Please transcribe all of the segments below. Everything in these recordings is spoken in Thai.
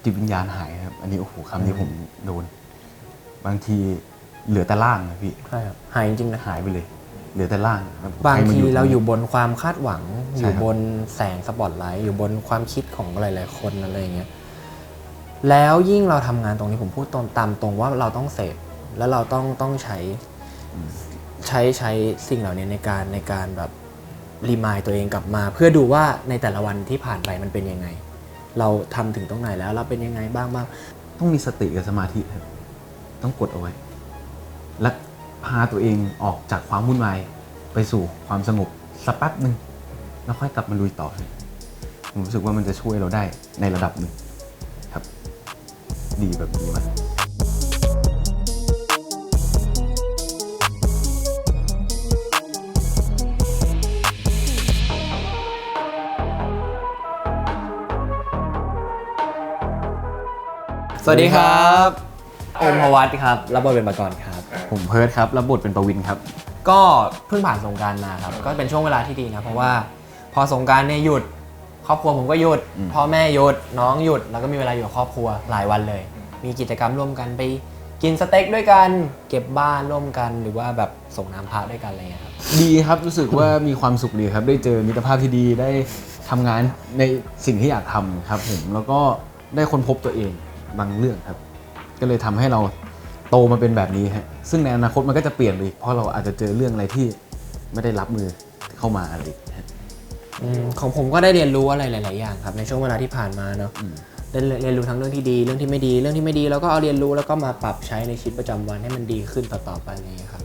จิตวิญญาณหายครับอันนี้โอ้โหคำนี้ผมโดนบางทีเหลือแต่ร่างนะพี่ใช่ครับหายจริงๆนะหายไปเลยเหลือแต่ร่างบางทีเราอยู่บนความคาดหวังอใช่ยู่บนแสงสปอตไลท์อยู่บนความคิดของหลายๆคนอะไรอย่างเงี้ยแล้วยิ่งเราทำงานตรงนี้ผมพูดตามตรงว่าเราต้องเสพแล้วเราต้องใช้สิ่งเหล่านี้ในการแบบรีมายตัวเองกลับมา เพื่อดูว่าในแต่ละวันที่ผ่านไปมันเป็นยังไงเราทำถึงตรงไหนแล้วเราเป็นยังไงบ้างต้องมีสติกับสมาธิครับต้องกดเอาไว้และพาตัวเองออกจากความวุ่นวายไปสู่ความสงบสักแป๊บหนึ่งแล้วค่อยกลับมาลุยต่อผมรู้สึกว่ามันจะช่วยเราได้ในระดับหนึ่งครับดีแบบนี้มากสวัสดีครับโอมพวัตครับรับบทเป็นปกรณ์ครับผมเพิร์ทครับรับบทเป็นประวินครับก็เพิ่งผ่านสงกรานต์มาครับก็เป็นช่วงเวลาที่ดีนะเพราะว่าพอสงกรานต์เนี่ยหยุดครอบครัวผมก็หยุดพ่อแม่หยุดน้องหยุดแล้วก็มีเวลาอยู่กับครอบครัวหลายวันเลยมีกิจกรรมร่วมกันไปกินสเต็กด้วยกันเก็บบ้านร่วมกันหรือว่าแบบส่งน้ำพระด้วยกันอะไรเงี้ยครับดีครับรู้สึกว่ามีความสุขดีครับได้เจอมิตรภาพที่ดีได้ทำงานในสิ่งที่อยากทำครับผมแล้วก็ได้ค้นพบตัวเองบางเรื่องครับก็เลยทำให้เราโตมาเป็นแบบนี้ฮะซึ่งในอนาคตมันก็จะเปลี่ยนไปอีกเพราะเราอาจจะเจอเรื่องอะไรที่ไม่ได้รับมือเข้ามาอะไรของผมก็ได้เรียนรู้อะไรหลายๆอย่างครับในช่วงเวลาที่ผ่านมาเนาะได้เรียนรู้ทั้งเรื่องที่ดีเรื่องที่ไม่ดีเรื่องที่ไม่ดีแล้วก็เอาเรียนรู้แล้วก็มาปรับใช้ในชีวิตประจำวันให้มันดีขึ้นต่อๆไปอะไรอย่างเงี้ยครับ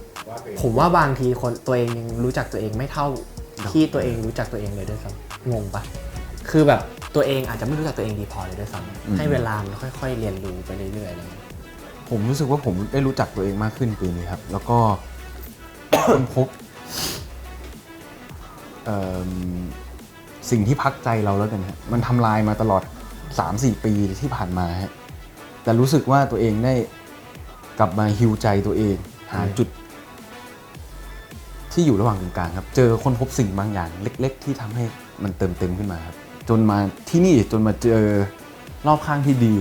ผมว่าบางทีคนตัวเองยังรู้จักตัวเองไม่เท่าที่ตัวเองรู้จักตัวเองเลยด้วยซ้ำงงปะคือแบบตัวเองอาจจะไม่รู้จักตัวเองดีพอเลยด้วยซ้ำให้เวลามันค่อยๆเรียนรู้ไปเรื่อยๆอะไรอย่างเงี้ยผมรู้สึกว่าผมได้รู้จักตัวเองมากขึ้นปีนี้ครับแล้วก็ค้นพบสิ่งที่พักใจเราแล้วกันฮะมันทำลายมาตลอด 3-4 ปีที่ผ่านมาฮะแต่รู้สึกว่าตัวเองได้กลับมาฮีลใจตัวเองหาจุดที่อยู่ระหว่างตรงกลางครับเจอค้นพบสิ่งบางอย่างเล็กๆที่ทำให้มันเติมเต็มขึ้นมาครับจนมาที่นี่จนมาเจอรอบข้างที่ดี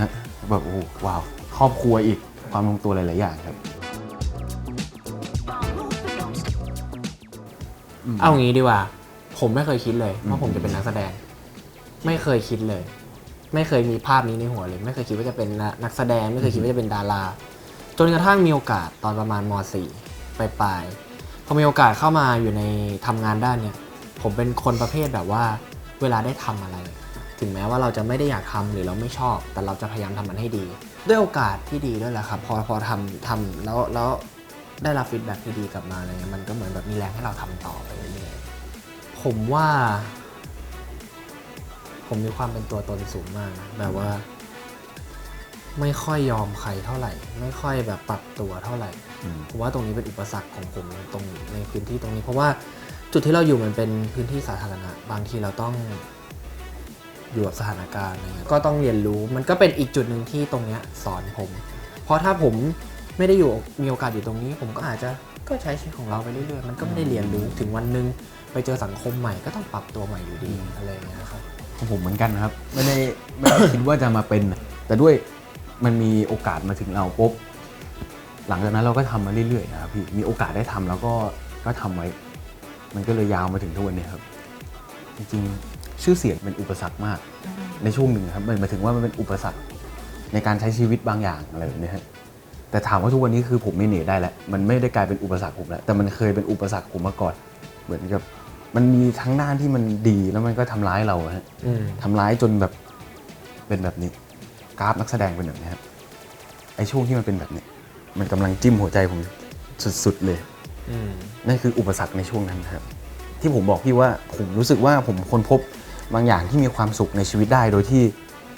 ฮะแบบโอ้ว้าวครอบครัวอีกความลงตัวหลายๆอย่างครับเอางี้ดีกว่าผมไม่เคยคิดเลยว่าผมจะเป็นนักแสดงไม่เคยคิดเลยไม่เคยมีภาพนี้ในหัวเลยไม่เคยคิดว่าจะเป็นนักแสดงไม่เคยคิดว่าจะเป็นดาราจนกระทั่งมีโอกาสตอนประมาณม.4 ปลายพอมีโอกาสเข้ามาอยู่ในทำงานด้านเนี่ยผมเป็นคนประเภทแบบว่าเวลาได้ทำอะไรถึงแม้ว่าเราจะไม่ได้อยากทำหรือเราไม่ชอบแต่เราจะพยายามทำมันให้ดีด้วยโอกาสที่ดีด้วยแหละครับพอทำแล้วได้รับฟีดแบ็กที่ดีกลับมาอะไรเงี้ยมันก็เหมือนแบบมีแรงให้เราทำต่อไปเรื่อยๆผมว่าผมมีความเป็นตัวตนสูงมากนะแบบว่าไม่ค่อยยอมใครเท่าไหร่ไม่ค่อยแบบปรับตัวเท่าไหร่ผมว่าตรงนี้เป็นอุปสรรคของผมตรงในพื้นที่ตรงนี้เพราะว่าจุดที่เราอยู่มันเป็นพื้นที่สาธารณะบางทีเราต้องอยู่กับสถานการณ์อะไรเงี้ยก็ต้องเรียนรู้มันก็เป็นอีกจุดหนึ่งที่ตรงเนี้ยสอนผมเพราะถ้าผมไม่ได้อยู่มีโอกาสอยู่ตรงนี้ผมก็อาจจะก็ใช้ชีวิตของเราไปเรื่อยๆมันก็ไม่ได้เรียนรู้ถึงวันนึงไปเจอสังคมใหม่ก็ต้องปรับตัวใหม่อยู่ดีอะไรเงี้ยครับของผมเหมือนกันนะครับไม่ได้คิดว่าจะมาเป็นแต่ด้วยมันมีโอกาสมาถึงเราปุ๊บหลังจากนั้นเราก็ทำมาเรื่อยๆนะครับพี่มีโอกาสได้ทำแล้วก็ทำไว้มันก็เลยยาวมาถึงทุกวันนี้ครับจริงๆชื่อเสียงเป็นอุปสรรคมากในช่วงหนึ่งครับมันหมายถึงว่ามันเป็นอุปสรรคในการใช้ชีวิตบางอย่างอะไรแบบนี้ฮะแต่ถามว่าทุกวันนี้คือผมไม่เหนื่อยได้แล้วมันไม่ได้กลายเป็นอุปสรรคผมแล้วแต่มันเคยเป็นอุปสรรคผมมาก่อนเหมือนกับมันมีทั้งด้านที่มันดีแล้วมันก็ทำร้ายเราฮะทำร้ายจนแบบเป็นแบบนี้กราฟนักแสดงเป็นแบบนี้ครับไอ้ช่วงที่มันเป็นแบบนี้มันกำลังจิ้มหัวใจผมสุดๆเลยนั่นคืออุปสรรคในช่วงนั้นครับที่ผมบอกพี่ว่าผมรู้สึกว่าผมค้นพบบางอย่างที่มีความสุขในชีวิตได้โดยที่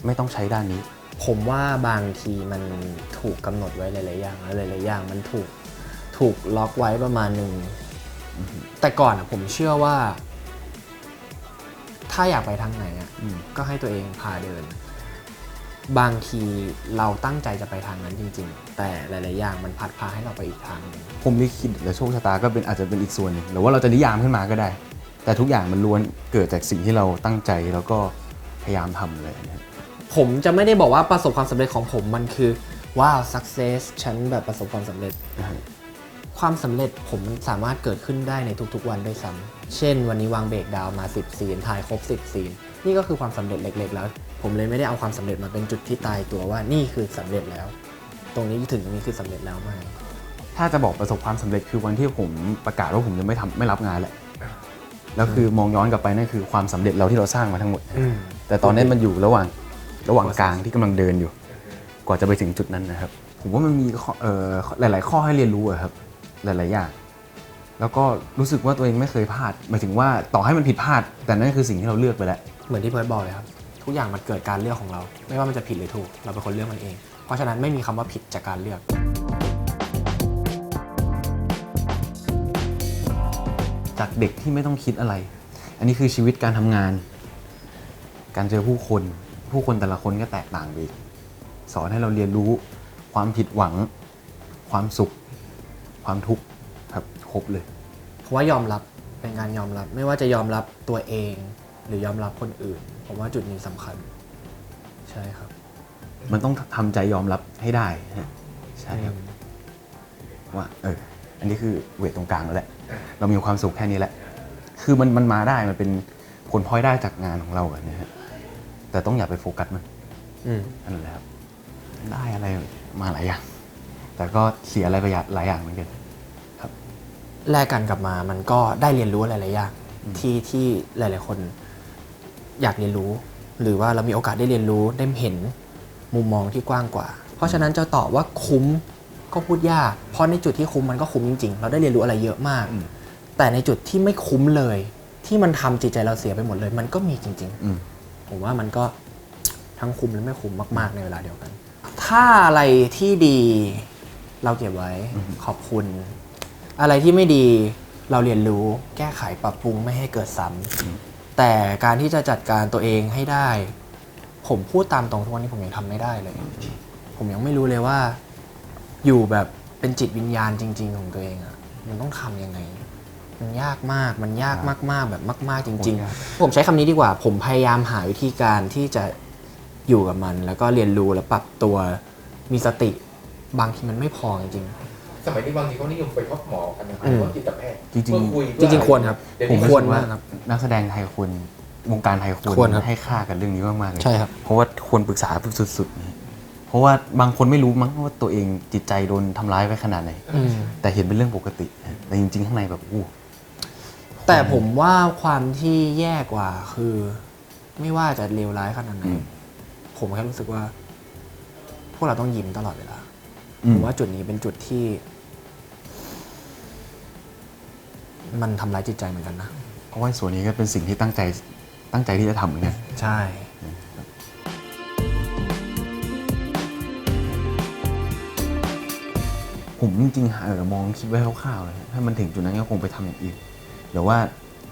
ไม่ต้องใช้ด้านนี้ผมว่าบางทีมันถูกกำหนดไว้หลายๆอย่างแล้วหลายๆอย่างมันถูกล็อกไว้ประมาณนึงแต่ก่อนผมเชื่อว่าถ้าอยากไปทางไหนก็ให้ตัวเองพาเดินบางทีเราตั้งใจจะไปทางนั้นจริงๆแต่หลายๆอย่างมันพัดพาให้เราไปอีกทางนึงผมลิขิตและโชคชะตาก็เป็นอาจจะเป็นอีกส่วนหนึ่งหรือว่าเราจะนิยามขึ้นมาก็ได้แต่ทุกอย่างมันล้วนเกิดจากสิ่งที่เราตั้งใจแล้วก็พยายามทำเลยนะ ผมจะไม่ได้บอกว่าประสบความสำเร็จของผมมันคือว้าว success ฉันแบบประสบความสำเร็จ ความสำเร็จผมมันสามารถเกิดขึ้นได้ในทุกๆวันด้วยซ้ำเช่นวันนี้วางเบรกดาวน์มา10ซีนถ่ายครบ10ซีนนี่ก็คือความสำเร็จเล็กๆแล้วผมเลยไม่ได้เอาความสำเร็จมาเป็นจุดที่ตายตัวว่านี่คือสำเร็จแล้ว ตรงนี้ถึงตรงนี้คือสำเร็จแล้วไม่ ถ้าจะบอกประสบความสำเร็จคือวันที่ผมประกาศว่าผมจะไม่รับงานแหละแล้วคือมองย้อนกลับไปนั่นคือความสำเร็จเราที่เราสร้างมาทั้งหมด แต่ตอนนี้มันอยู่ระหว่างกลางที่กำลังเดินอยู่ กว่าจะไปถึงจุดนั้นนะครับผมว่ามันมีหลายๆข้อให้เรียนรู้อะครับหลายๆอย่างแล้วก็รู้สึกว่าตัวเองไม่เคยพลาดหมายถึงว่าต่อให้มันผิดพลาดแต่นั่นคือสิ่งที่เราเลือกไปแล้ว เหมือนที่เพิร์ดบอกเลยครับทุกอย่างมันเกิดการเลือกของเรา ไม่ว่ามันจะผิดหรือถูกเราเป็นคนเลือกมันเอง เพราะฉะนั้นไม่มีคำว่าผิดจากการเลือก จากเด็กที่ไม่ต้องคิดอะไร อันนี้คือชีวิตการทำงาน การเจอผู้คนแต่ละคนก็แตกต่างไปอีกสอนให้เราเรียนรู้ความผิดหวัง ความสุข ความทุกข์ครับครบเลย เพราะว่ายอมรับเป็นการยอมรับ ไม่ว่าจะยอมรับตัวเอง หรือยอมรับคนอื่น ผมว่าจุดนี้สำคัญ ใช่ครับ มันต้องทำใจยอมรับให้ได้นะใช่ครับว่าอันนี้คือเวทตรงกลางแล้วแหละเรามีความสุขแค่นี้แหละคือมันมาได้มันเป็นผลพลอยได้จากงานของเราอะนะฮะแต่ต้องอย่าไปโฟกัสมันอันนั้นแหละครับได้อะไรมาหลายอย่างแต่ก็เสียอะไรไปหลายอย่างเหมือนกันครับ แลกกันกลับมามันก็ได้เรียนรู้หลายๆอย่างที่หลายๆคนอยากเรียนรู้ หรือว่าเรามีโอกาสได้เรียนรู้ได้เห็นมุมมองที่กว้างกว่า เพราะฉะนั้นจะตอบว่าคุ้มก็พูดยากเพราะในจุดที่คุ้มมันก็คุ้มจริงๆเราได้เรียนรู้อะไรเยอะมาก แต่ในจุดที่ไม่คุ้มเลยที่มันทำจิตใจเราเสียไปหมดเลย มันก็มีจริงๆผมว่ามันก็ทั้งคุ้มและไม่คุ้มมากๆในเวลาเดียวกัน ถ้าอะไรที่ดีเราเก็บไว้ขอบคุณ อะไรที่ไม่ดีเราเรียนรู้แก้ไขปรับปรุงไม่ให้เกิดซ้ำแต่การที่จะจัดการตัวเองให้ได้ ผมพูดตามตรงทุกวันนี้ผมยังทำไม่ได้เลย ผมยังไม่รู้เลยว่า อยู่แบบเป็นจิตวิญญาณจริงๆของตัวเองอะมันต้องทำยังไง มันยากมากมันยากมากๆแบบมากๆจริงๆผมใช้คำนี้ดีกว่าผมพยายามหาวิธีการที่จะอยู่กับมัน แล้วก็เรียนรู้และปรับตัวมีสติบางทีมันไม่พอจริง สมัยนี้บางทีเขานิยมไปพบหมอกันนะครับพบจิตแพทย์ จริงๆ เพื่อคุย จริงๆควรครับ เดี๋ยว ผม นี้ ควรมากครับ นักแสดงไทยควรวงการไทย ควรครับ ให้ค่ากับเรื่องนี้มากๆเลย ใช่ครับ เพราะว่าควรปรึกษาสุดๆนะเพราะว่าบางคนไม่รู้มั้งว่าตัวเองจิตใจโดนทำร้ายไว้ขนาดไหนแต่เห็นเป็นเรื่องปกตินะแต่จริงๆข้างในแบบอู้ แต่ผมว่าความที่แย่กว่าคือ ไม่ว่าจะเลวร้ายขนาดไหนผมแค่รู้สึกว่า พวกเราต้องยิ้มตลอดเวลาผมว่าจุดนี้เป็นจุดที่ มันทำร้ายจิตใจเหมือนกันนะ เพราะว่าส่วนนี้ก็เป็นสิ่งที่ตั้งใจที่จะทำเหมือนกัน ใช่ ผมจริงๆมองคิดไว้คร่าวๆเลยถ้ามันถึงจุดนั้นก็คงไปทำอย่างอื่นหรือว่า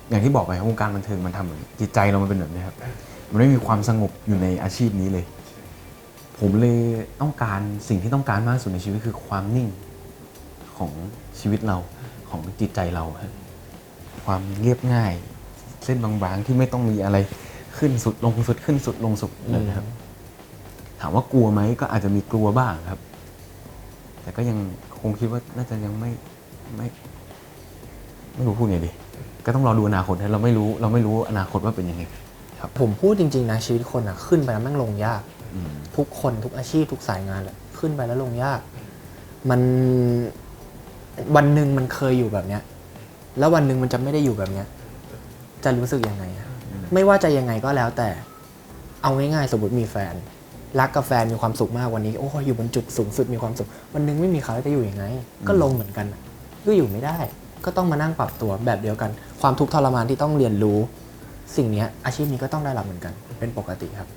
อย่างที่บอกไปครับวงการบันเทิงมันทำเหมือนจิตใจเรามันเป็นแบบนี้ครับมันไม่มีความสงบอยู่ในอาชีพนี้เลย ผมเลยต้องการสิ่งที่ต้องการมากที่สุดในชีวิตคือความนิ่งของชีวิตเราของจิตใจเราครับความเรียบง่ายเส้นบางๆที่ไม่ต้องมีอะไรขึ้นสุดลงสุดขึ้นสุดลงสุดนะครับถามว่ากลัวไหมก็อาจจะมีกลัวบ้างครับแต่ก็ยังคงคิดว่าน่าจะยังไม่รู้พูดไงดีก็ต้องรอดูอนาคตนะเราไม่รู้อนาคตว่าเป็นยังไงครับ ผมพูดจริงๆนะชีวิตคนอะขึ้นไปแล้วแม่งลงยากทุกคนทุกอาชีพทุกสายงานเลยขึ้นไปแล้วลงยาก มันวันหนึ่งมันเคยอยู่แบบเนี้ยแล้ววันหนึ่งมันจะไม่ได้อยู่แบบเนี้ยจะรู้สึกยังไงอะไม่ว่าจะยังไงก็แล้วแต่เอาง่ายๆสมมติมีแฟนรักกับแฟนมีความสุขมากวันนี้โอ้ยอยู่บนจุดสูงสุดมีความสุขวันหนึงไม่มีเขาจะอยู่ยังไงก็ลงเหมือนกันก็อยู่ไม่ได้ก็ต้องมานั่งปรับตัวแบบเดียวกัน ความทุกข์ทรมานที่ต้องเรียนรู้สิ่งนี้อาชีพนี้ก็ต้องได้รับเหมือนกันเป็นปกติครับ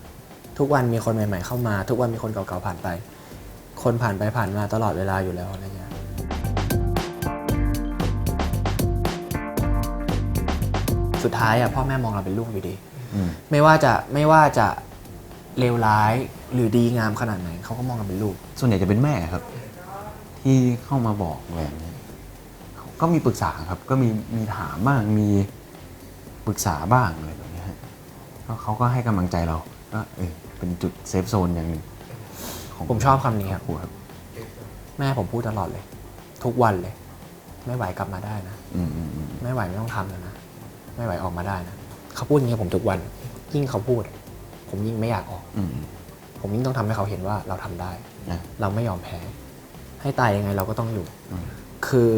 ทุกวันมีคนใหม่ๆเข้ามาทุกวันมีคนเก่าๆผ่านไปคนผ่านไปผ่านมาตลอดเวลาอยู่แล้วอะไรเงี้ยสุดท้ายพ่อแม่มองเราเป็นลูกอยู่ดีไม่ว่าจะเลวร้ายหรือดีงามขนาดไหนเขาก็มองเราเป็นลูกส่วนใหญ่จะเป็นแม่ครับที่เข้ามาบอกแบบนี้ก็มีปรึกษาครับก็มีถามบ้างมีปรึกษาบ้างอะไรแบบนี้ฮะเขาก็ให้กำลังใจเราก็เป็น เป็นจุดเซฟโซนอย่างหนึ่งของ ผมชอบคำนี้ครับ ครัวครับ แม่ผมพูดตลอดเลย ทุกวันเลย ไม่ไหวกลับมาได้นะ อืม ไม่ไหวไม่ต้องทำแล้วนะ ไม่ไหวออกมาได้นะเขาพูดอย่างนี้กับผมทุกวัน ยิ่งเขาพูด ผมยิ่งไม่อยากออก อืม ผมยิ่งต้องทำให้เขาเห็นว่าเราทำได้ อ่ะ เราไม่ยอมแพ้ ให้ตายยังไงเราก็ต้องอยู่ อืม คือ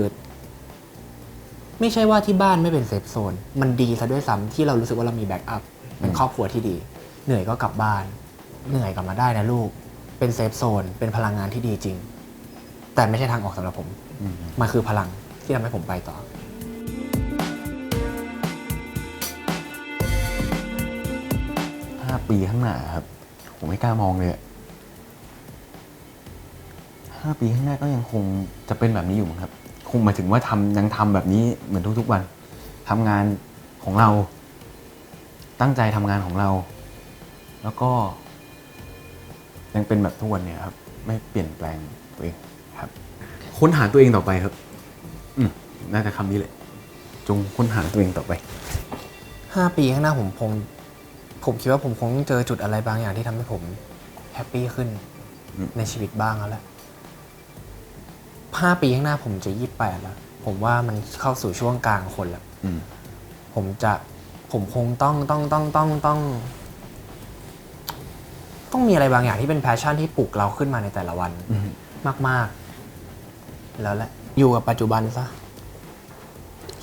ไม่ใช่ว่าที่บ้านไม่เป็นเซฟโซน มันดีซะด้วยซ้ำที่เรารู้สึกว่าเรามีแบ็กอัพ เป็นครอบครัวที่ดี เหนื่อยก็กลับบ้าน เหนื่อยกลับมาได้นะลูก เป็นเซฟโซน เป็นพลังงานที่ดีจริง แต่ไม่ใช่ทางออกสำหรับผม อืม มันคือพลังที่ทำให้ผมไปต่อ 5 ปีข้างหน้าครับ ผมไม่กล้ามองเลยอะ5 ปีข้างหน้าก็ยังคงจะเป็นแบบนี้อยู่มั้งครับ คงหมายถึงว่ายังทำแบบนี้เหมือนทุกๆวันทำงานของเรา ตั้งใจทำงานของเรา แล้วก็ ยังเป็นแบบทุกวันเนี่ยครับ ไม่เปลี่ยนแปลงตัวเองครับ ค้นหาตัวเองต่อไปครับ น่าจะคำนี้แหละ จงค้นหาตัวเองต่อไป 5 ปีข้างหน้าผมคิดว่าผมคงต้องเจอจุดอะไรบางอย่างที่ทำให้ผมแฮปปี้ขึ้น อืม ในชีวิตบ้างแล้วแหละ 5 ปีข้างหน้าผมจะ28แล้ว ผมว่ามันเข้าสู่ช่วงกลางคนแล้ว อืม ผมคงต้องมีอะไรบางอย่างที่เป็นแพชชั่นที่ปลุกเราขึ้นมาในแต่ละวัน อืม มากๆ แล้วแหละ อยู่กับปัจจุบันซะ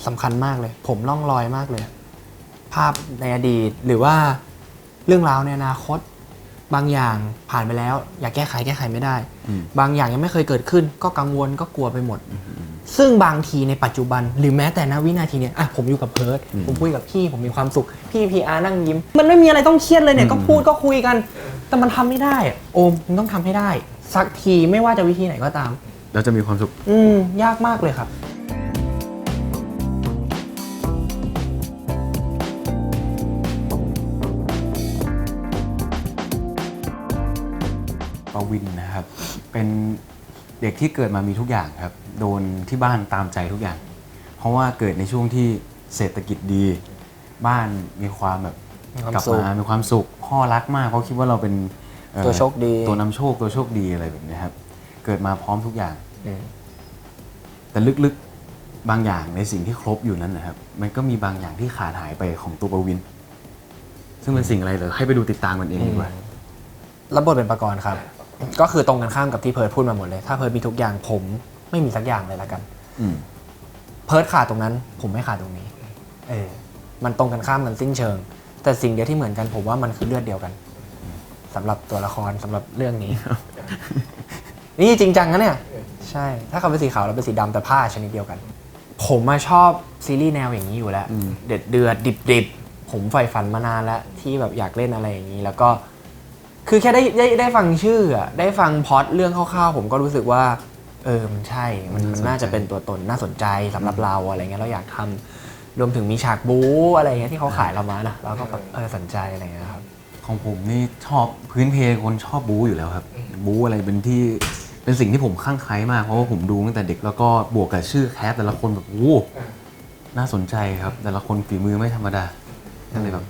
สำคัญมากเลย ผมล่องลอยมากเลย ภาพในอดีตหรือว่าเรื่องราวในอนาคต บางอย่างผ่านไปแล้ว อยากแก้ไขไม่ได้ อืม บางอย่างยังไม่เคยเกิดขึ้น ก็กังวลก็กลัวไปหมด ซึ่งบางทีในปัจจุบัน หรือแม้แต่ณวินาทีเนี้ยผมอยู่กับเพิร์ดผมคุยกับพี่ผมมีความสุข พี่พีอาร์นั่งยิ้ม มันไม่มีอะไรต้องเครียดเลยเนี่ยก็พูดก็คุยกัน แต่มันทำไม่ได้อะโอมมึงต้องทำให้ได้ สักทีไม่ว่าจะวิธีไหนก็ตาม เราจะมีความสุข ยากมากเลยครับ ปวินนะครับ เป็นเด็กที่เกิดมามีทุกอย่างครับ โดนที่บ้านตามใจทุกอย่าง เพราะว่าเกิดในช่วงที่เศรษฐกิจดี บ้านมีความแบบ มีความ กลับ สุข มามีความสุข พ่อรักมากเพราะคิดว่าเราเป็นตัวโชคดี ตัวนำโชคตัวโชคดีอะไรแบบนี้ครับ เกิดมาพร้อมทุกอย่าง แต่ลึกๆบางอย่างในสิ่งที่ครบอยู่นั้นนะครับ มันก็มีบางอย่างที่ขาดหายไปของตัวปวิน ซึ่งเป็นสิ่งอะไรเดี๋ยวให้ไปดูติดตามกันเองดีกว่า รับบทเป็นปกรณ์ครับ ก็คือตรงกันข้ามกับที่เพิร์ดพูดมาหมดเลย ถ้าเพิร์ดมีทุกอย่างผมไม่มีสักอย่างเลยละกัน อืม เพิร์ดขาดตรงนั้น ผมไม่ขาดตรงนี้ มันตรงกันข้ามกันสิ้นเชิง แต่สิ่งเดียวที่เหมือนกันผมว่ามันคือเลือดเดียวกันสำหรับตัวละครสำหรับเรื่องนี้ นี่จริงจังนะเนี่ย ใช่ ถ้าเขาเป็นสีขาวแล้วเป็นสีดำแต่ผ้าชนิดเดียวกัน ผมมาชอบซีรีส์แนวอย่างนี้อยู่แล้ว เด็ดเดือดดิบผมใฝ่ฝันมานานแล้วที่แบบอยากเล่นอะไรอย่างนี้ แล้วก็ คือแค่ได้ฟังชื่ออะได้ฟังพล็อตเรื่องคร่าวๆผมก็รู้สึกว่า มันใช่ มันน่าจะเป็นตัวตนน่าสนใจสำหรับเราอะไรเงี้ยเราอยากทำรวมถึงมีฉากบู๊อะไรเงี้ยที่เขาขายเรามานะเราก็แบบสนใจอะไรเงี้ยครับ ของผมนี่ชอบพื้นเพคนชอบบู๊อยู่แล้วครับ บู๊อะไรเป็นสิ่งที่ผมคลั่งไคล้มากเพราะว่าผมดูตั้งแต่เด็กแล้วก็บวกกับชื่อแคสแต่ละคนแบบโอ้น่าสนใจครับ แต่ละคนฝีมือไม่ธรรมดาก็เลยแบบ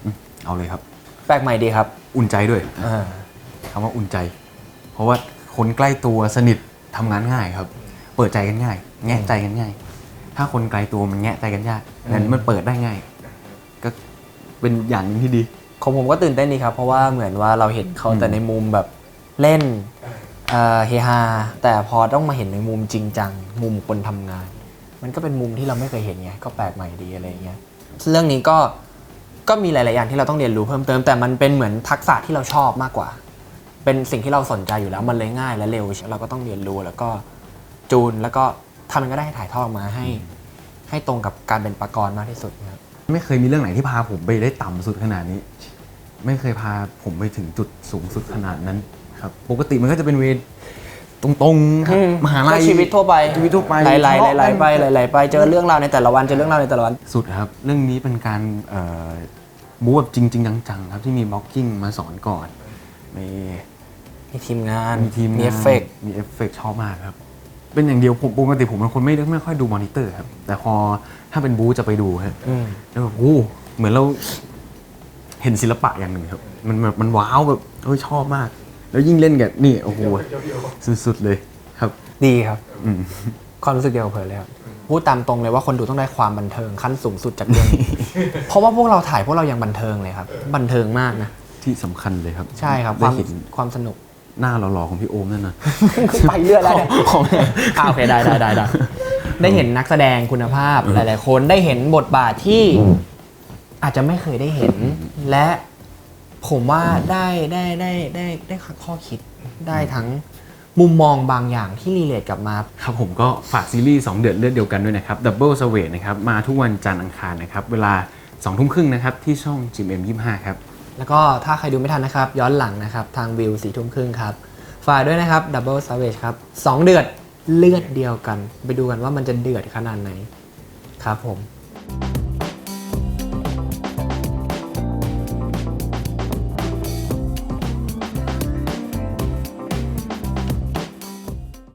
เอาเลยครับ แปลกใหม่ดีครับ อุ่นใจด้วยคำว่าอุ่นใจ เพราะว่าคนใกล้ตัวสนิททำงานง่ายครับ เปิดใจกันง่าย แงะใจกันง่าย ถ้าคนไกลตัวมันแงะใจกันยากนั้นมันเปิดได้ง่าย ก็เป็นอย่างหนึงที่ดี ของผมก็ตื่นเต้นดีครับ เพราะว่าเหมือนว่าเราเห็นเขาแต่ในมุมแบบเล่นเฮฮาแต่พอต้องมาเห็นในมุมจริงจังมุมคนทำงาน มันก็เป็นมุมที่เราไม่เคยเห็นไงก็แปลกใหม่ดีอะไรเงี้ยเรื่องนี้ก็มีหลาย ๆ อย่างที่เราต้องเรียนรู้เพิ่มเติมแต่มันเป็นเหมือนทักษะที่เราชอบมากกว่า เป็นสิ่งที่เราสนใจอยู่แล้วมันเลยง่ายและเร็วเราก็ต้องเรียนรู้แล้วก็จูนแล้วก็ทำมันก็ได้ถ่ายทอดมาให้ตรงกับการเป็นปกรณ์มากที่สุดครับ ไม่เคยมีเรื่องไหนที่พาผมไปได้ต่ำสุดขนาดนี้ ไม่เคยพาผมไปถึงจุดสูงสุดขนาดนั้นครับ ปกติมันก็จะเป็นเวรตรงๆครับมหาลัย ก็ชีวิตทั่วไป ชีวิตทั่วไป ไหลๆไปเจอเรื่องราวในแต่ละวันเจอเรื่องราวในแต่ละวัน สุดครับ เรื่องนี้เป็นการบู๊แบบจริงๆจังๆครับที่มีบล็อกกิ้งมาสอนก่อนมีทีมงาน มีทีม มีเอฟเฟกต์ มีเอฟเฟกต์ชอบมากครับ เป็นอย่างเดียวผมปกติผมเป็นคนไม่ค่อยดูมอนิเตอร์ครับ แต่พอถ้าเป็นบู๊จะไปดูครับแล้วแบบโอ้เหมือนเรา เห็นศิลปะอย่างหนึ่งครับมันว้าวแบบชอบมาก แล้วยิ่งเล่นกับนี่โอ้โหสุดๆเลยครับ ดีครับ อืม ความรู้สึกเดียวกับเพิร์ลเลยครับพูดตามตรงเลยว่าคนดูต้องได้ความบันเทิงขั้นสูงสุดจากเรื่องนี้ เพราะว่าพวกเราถ่ายพวกเรายังบันเทิงเลยครับ บันเทิงมากนะ ที่สำคัญเลยครับ ใช่ครับค ได้ วาม เห็น ความสนุก หน้าหล่อๆของพี่โอมนั่นนะ ไปเรื่อยแล้วเนี่ยโอเคได้ได้เห็นนักแสดงคุณภาพหลายๆคนได้เห็นบทบาทที่อาจจะไม่เคยได้เห็น และผมว่าได้ข้อคิดได้ทั้งมุมมองบางอย่างที่รีเลทกลับมา ครับผมก็ฝากซีรีส์2เดือนเลือดเดียวกันด้วยนะครับ Double Savage นะครับมาทุกวันจันทร์อังคารนะครับเวลา 20:30 นะครับที่ช่อง GMM25 ครับ แล้วก็ถ้าใครดูไม่ทันนะครับ ย้อนหลังนะครับ ทางวิว4:30ครับฝากด้วยนะครับ Double Savage ครับ2เดือดเลือดเดียวกัน ไปดูกันว่ามันจะเดือดขนาดไหนครับผม